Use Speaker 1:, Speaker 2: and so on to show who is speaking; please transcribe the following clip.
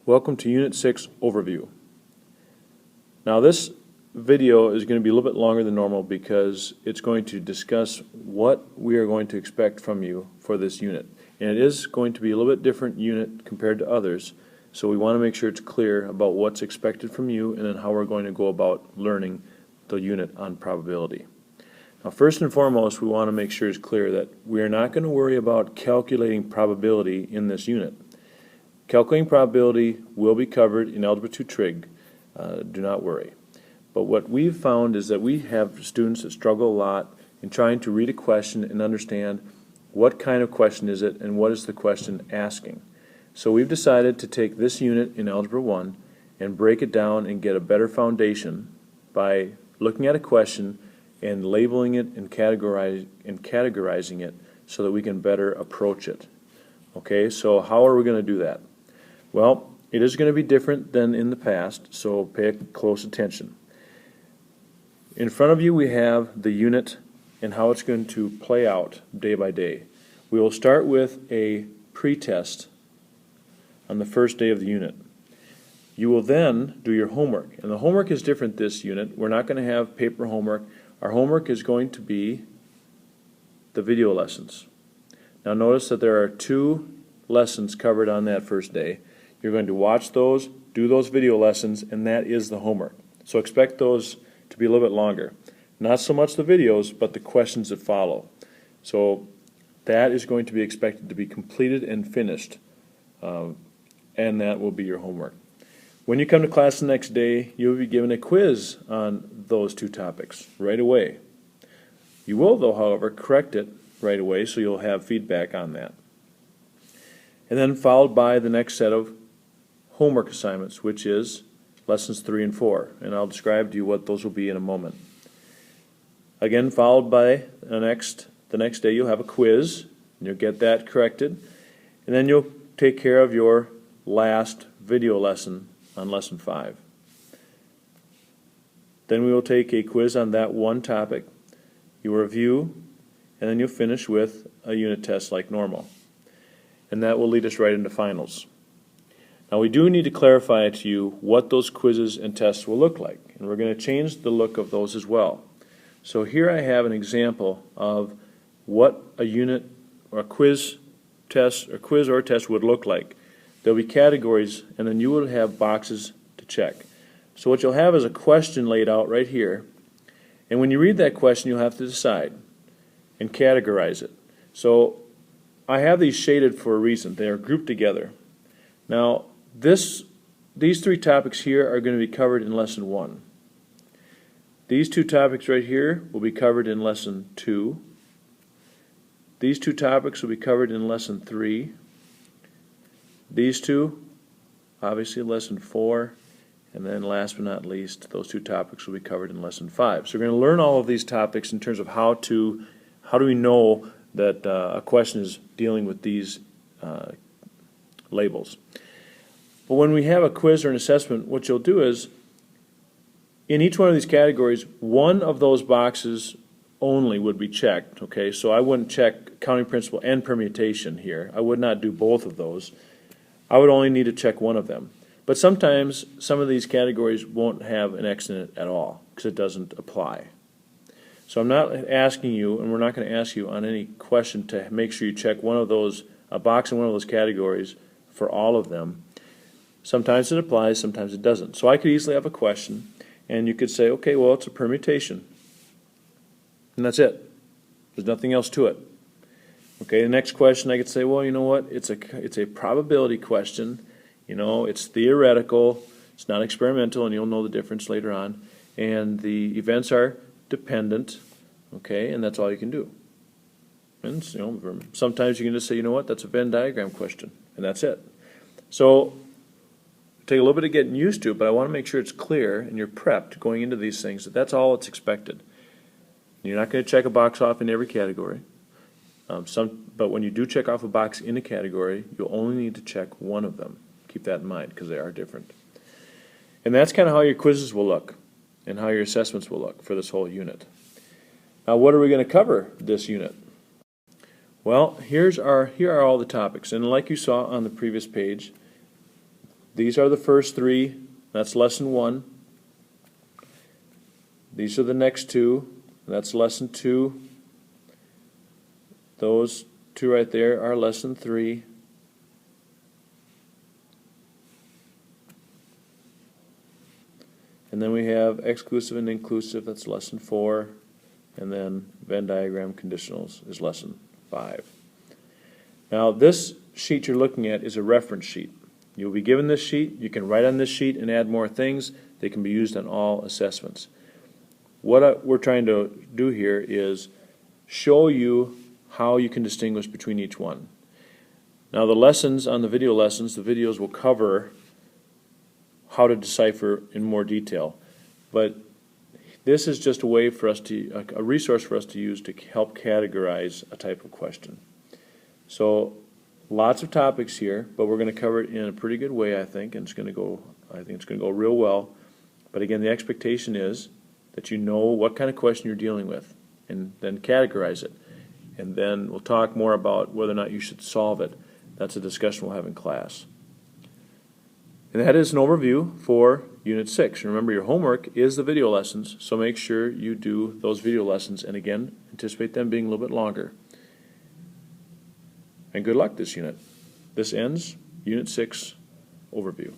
Speaker 1: Welcome to Unit 6 Overview. Now this video is going to be a little bit longer than normal because it's going to discuss what we are going to expect from you for this unit. And it is going to be a little bit different unit compared to others, so we want to make sure it's clear about what's expected from you and then how we're going to go about learning the unit on probability. Now first and foremost, we want to make sure it's clear that we are not going to worry about calculating probability in this unit. Calculating probability will be covered in Algebra 2 Trig, do not worry. But what we've found is that we have students that struggle a lot in trying to read a question and understand what kind of question is it and what is the question asking. So we've decided to take this unit in Algebra 1 and break it down and get a better foundation by looking at a question and labeling it and categorizing it so that we can better approach it. Okay, so how are we going to do that? Well, it is going to be different than in the past, so pay close attention. In front of you we have the unit and how it's going to play out day by day. We will start with a pretest on the first day of the unit. You will then do your homework, and the homework is different this unit. We're not going to have paper homework. Our homework is going to be the video lessons. Now notice that there are 2 lessons covered on that first day. You're going to watch those, do those video lessons, and that is the homework. So expect those to be a little bit longer. Not so much the videos, but the questions that follow. So that is going to be expected to be completed and finished, and that will be your homework. When you come to class the next day, you will be given a quiz on those 2 topics right away. You will, though, however, correct it right away, so you'll have feedback on that. And then followed by the next set of homework assignments, which is lessons 3 and 4, and I'll describe to you what those will be in a moment. Again, followed by the next day you'll have a quiz, and you'll get that corrected, and then you'll take care of your last video lesson on lesson 5. Then we will take a quiz on that one topic, you'll review, and then you'll finish with a unit test like normal. And that will lead us right into finals. Now we do need to clarify to you what those quizzes and tests will look like, and we're going to change the look of those as well. So here I have an example of what a unit or a quiz or test would look like. There'll be categories, and then you will have boxes to check. So what you'll have is a question laid out right here, and when you read that question you'll have to decide and categorize it. So I have these shaded for a reason. They are grouped together. Now these 3 topics here are going to be covered in lesson 1. These 2 topics right here will be covered in lesson 2. These 2 topics will be covered in lesson 3. These 2, obviously lesson 4, and then last but not least, those 2 topics will be covered in lesson 5. So we're going to learn all of these topics in terms of how do we know that a question is dealing with these labels. But when we have a quiz or an assessment, what you'll do is, in each one of these categories, one of those boxes only would be checked. Okay, so I wouldn't check counting principle and permutation here. I would not do both of those. I would only need to check one of them. But sometimes some of these categories won't have an X in it at all because it doesn't apply. So I'm not asking you, and we're not going to ask you on any question to make sure you check one of those, a box in one of those categories for all of them. Sometimes it applies, sometimes it doesn't. So I could easily have a question, and you could say, okay, well, it's a permutation. And that's it. There's nothing else to it. Okay, the next question I could say, well, you know what, it's a probability question. You know, it's theoretical, it's not experimental, and you'll know the difference later on. And the events are dependent, okay, and that's all you can do. And sometimes you can just say, you know what, that's a Venn diagram question, and that's it. So take a little bit of getting used to it, but I want to make sure it's clear and you're prepped going into these things that that's all that's expected. You're not going to check a box off in every category, but when you do check off a box in a category, you'll only need to check one of them. Keep that in mind because they are different. And that's kind of how your quizzes will look and how your assessments will look for this whole unit. Now what are we going to cover this unit? Well, here are all the topics, and like you saw on the previous page, these are the first three. That's lesson 1. These are the next 2. That's lesson 2. Those 2 right there are lesson 3. And then we have exclusive and inclusive, that's lesson 4. And then Venn diagram conditionals is lesson 5. Now this sheet you're looking at is a reference sheet. You'll be given this sheet. You can write on this sheet and add more things. They can be used on all assessments. What we're trying to do here is show you how you can distinguish between each one. Now the lessons on the video lessons, the videos will cover how to decipher in more detail. But this is just a way for us to, a resource for us to use to help categorize a type of question. So lots of topics here, but we're going to cover it in a pretty good way, I think, and I think it's going to go real well. But again, the expectation is that you know what kind of question you're dealing with, and then categorize it. And then we'll talk more about whether or not you should solve it. That's a discussion we'll have in class. And that is an overview for Unit 6. Remember, your homework is the video lessons, so make sure you do those video lessons, and again, anticipate them being a little bit longer. And good luck this unit. This ends Unit 6 overview.